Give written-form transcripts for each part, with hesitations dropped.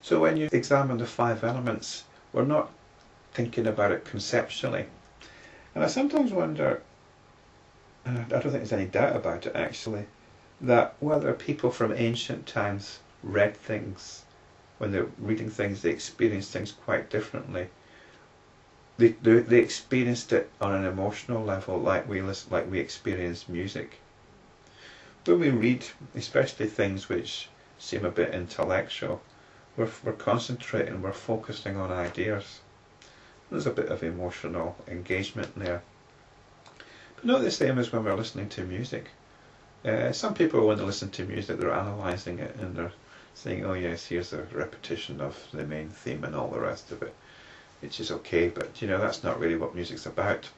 So when you examine the five elements, we're not thinking about it conceptually. And I sometimes wonder, and I don't think there's any doubt about it actually, that whether people from ancient times read things, when they're reading things, they experienced things quite differently. They experienced it on an emotional level, like we experience music. When we read, especially things which seem a bit intellectual, we're concentrating, we're focusing on ideas. There's a bit of emotional engagement there. But not the same as when we're listening to music. Some people, when they listen to music, they're analysing it and they're saying, oh yes, here's a repetition of the main theme and all the rest of it, which is okay, but you know, that's not really what music's about.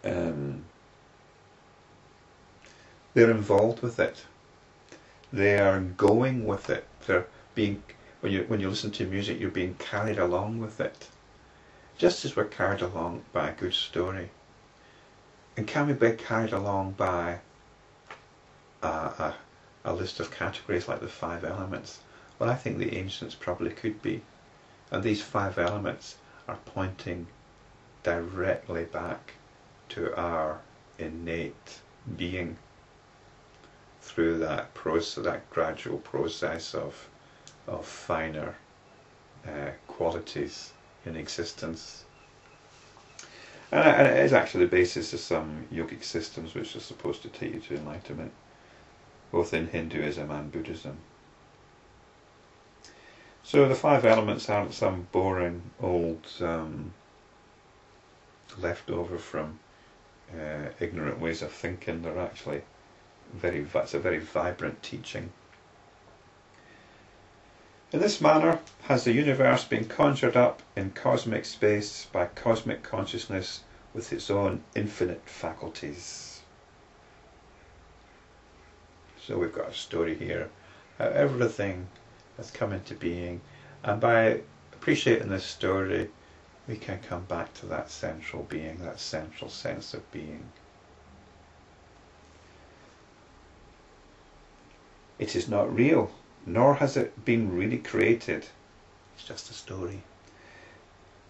They're involved with it. They are going with it. They're being, when you listen to music, you're being carried along with it. Just as we're carried along by a good story. And can we be carried along by a list of categories like the five elements? Well, I think the ancients probably could be. And these five elements are pointing directly back to our innate being through that process, that gradual process of finer qualities in existence. And it is actually the basis of some yogic systems which are supposed to take you to enlightenment, both in Hinduism and Buddhism. So the five elements aren't some boring old leftover from ignorant ways of thinking. They're actually it's a very vibrant teaching. In this manner has the universe been conjured up in cosmic space by cosmic consciousness with its own infinite faculties. So we've got a story here, how everything has come into being, and by appreciating this story we can come back to that central being, that central sense of being. It is not real, nor has it been really created. It's just a story.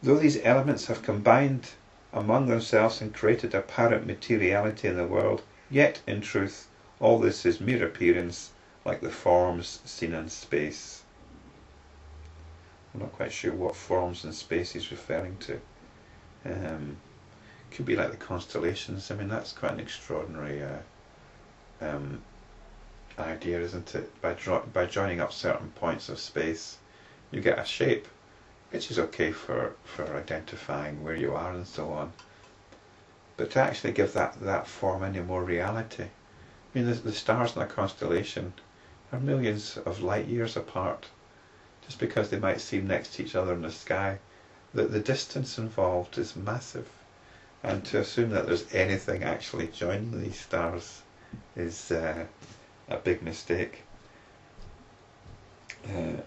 Though these elements have combined among themselves and created apparent materiality in the world, yet in truth all this is mere appearance, like the forms seen in space. I'm not quite sure what forms in space he's referring to. Could be like the constellations. I mean, that's quite an extraordinary idea, isn't it? By joining up certain points of space, you get a shape, which is okay for identifying where you are and so on. But to actually give that form any more reality, I mean, the stars in a constellation are millions of light years apart. Just because they might seem next to each other in the sky, the distance involved is massive. And to assume that there's anything actually joining these stars is a big mistake.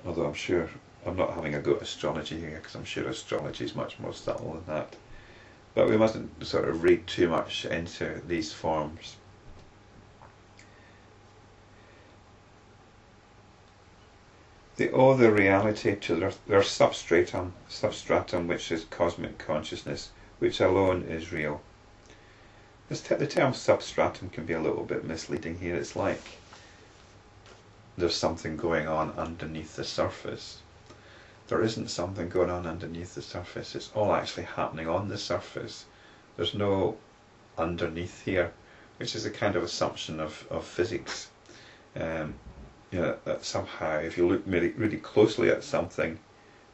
Although I'm sure, I'm not having a go at astrology here, because I'm sure astrology is much more subtle than that. But we mustn't sort of read too much into these forms. They owe their reality to their substratum, which is cosmic consciousness, which alone is real. The term substratum can be a little bit misleading here. It's like there's something going on underneath the surface. There isn't something going on underneath the surface. It's all actually happening on the surface. There's no underneath here, which is a kind of assumption of physics. You know, that somehow if you look really closely at something,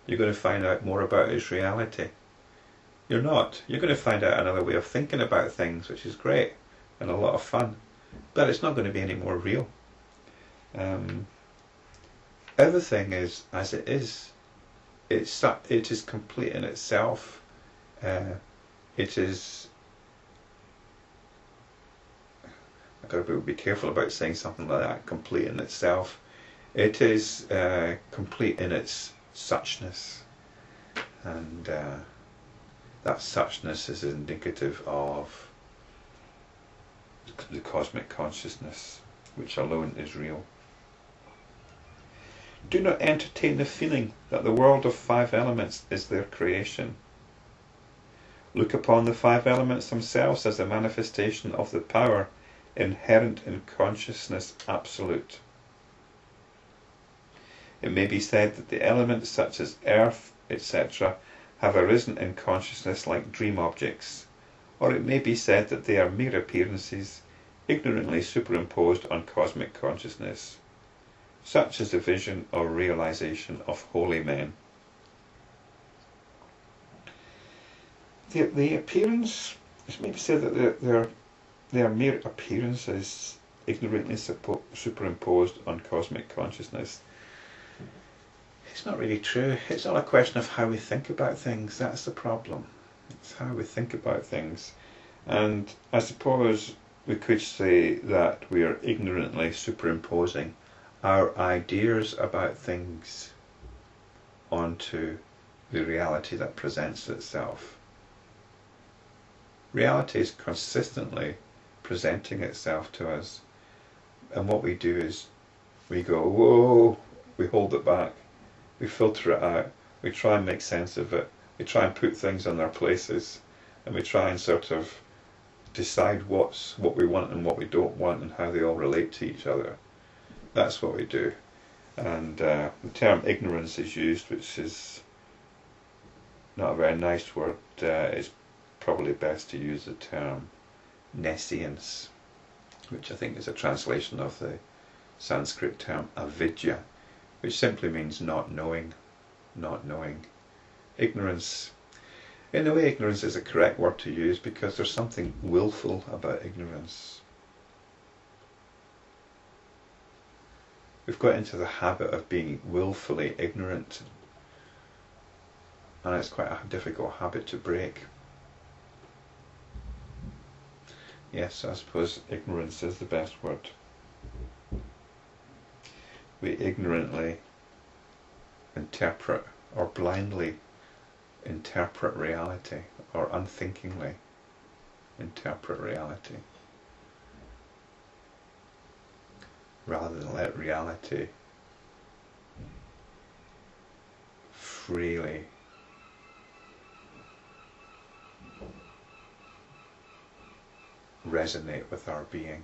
you're going to find out more about its reality. You're not. You're going to find out another way of thinking about things, which is great and a lot of fun, but it's not going to be any more real. Everything is as it is. It is complete in itself. It is. I've got to be careful about saying something like that. Complete in itself. It is complete in its suchness, and that suchness is indicative of the cosmic consciousness, which alone is real. do not entertain the feeling that the world of five elements is their creation. Look upon the five elements themselves as a manifestation of the power inherent in consciousness absolute. It may be said that the elements such as earth, etc., have arisen in consciousness like dream objects, or it may be said that they are mere appearances ignorantly superimposed on cosmic consciousness. Such is the vision or realization of holy men. The appearance, it may be said that they are mere appearances ignorantly superimposed on cosmic consciousness. It's not really true. It's not a question of how we think about things. That's the problem. It's how we think about things. And I suppose we could say that we are ignorantly superimposing our ideas about things onto the reality that presents itself. Reality is consistently presenting itself to us, and what we do is we go, whoa, we hold it back, we filter it out, we try and make sense of it, we try and put things in their places, and we try and sort of decide what we want and what we don't want and how they all relate to each other. That's what we do. And the term ignorance is used, which is not a very nice word. It's probably best to use the term nescience, which I think is a translation of the Sanskrit term avidya, which simply means not knowing. Not knowing. Ignorance. In a way, ignorance is a correct word to use because there's something willful about ignorance. We've got into the habit of being willfully ignorant, and it's quite a difficult habit to break. Yes, I suppose ignorance is the best word. We ignorantly interpret or blindly interpret reality, or unthinkingly interpret reality, rather than let reality freely resonate with our being.